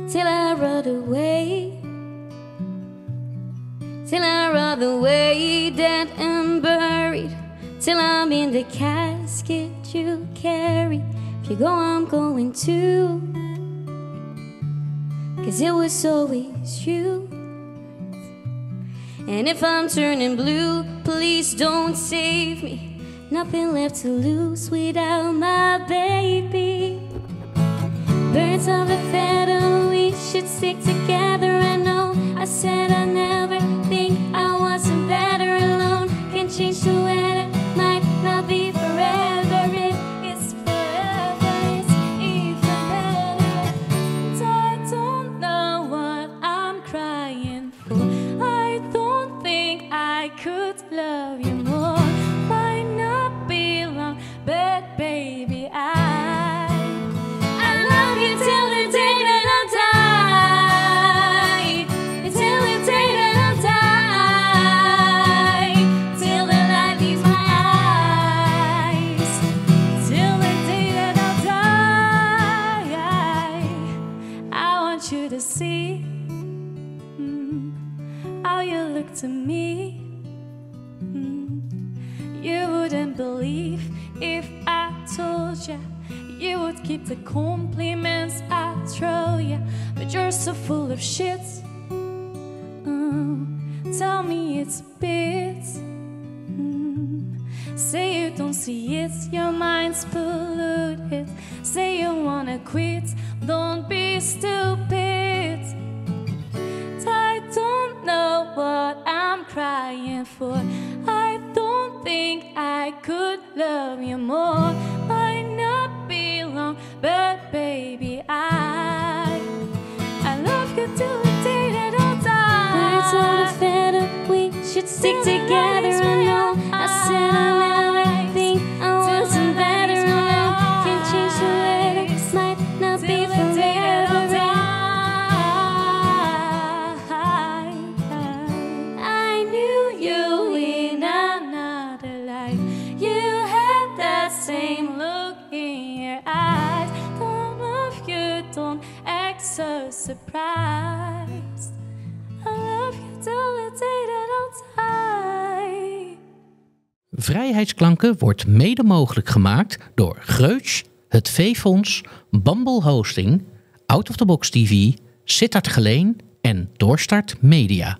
till I rot away, till I rot away, dead and buried, till I'm in the casket you carry. If you go, I'm going too, 'cause it was always you. And if I'm turning blue, please don't save me. Nothing left to lose without my baby. Birds of a feather, we should stick together. I know I said I never think I wasn't better alone. Can't change the weather, might not be forever. It is forever, it's even better. And I don't know what I'm crying for. I don't think I could love you more. Might not be long, but baby, I love you till the day that I die, till the day that I die, till the light leaves my eyes, till the day that I die. I want you to see how you look to me. You wouldn't believe if I told you. You would keep the compliments I throw you, but you're so full of shit. Tell me it's bits. Say you don't see it, your mind's polluted. Say you wanna quit, don't be stupid. I don't know what I'm crying for. I don't think I could love you more. Might not be long, but baby, I love you till the day that I'll die. Birds of a feather, we should stick together. I know I said I never think I wasn't better alone. Can't change the weather, might not be forever. I knew you in another life. You had that same look in your eyes. Don't love you, don't act so surprised. I love you till the day that I'll die. Vrijheidsklanken wordt mede mogelijk gemaakt door Greuts, het V-Fonds, Bumble Hosting, Out of the Box TV, Sittard Geleen en Doorstart Media.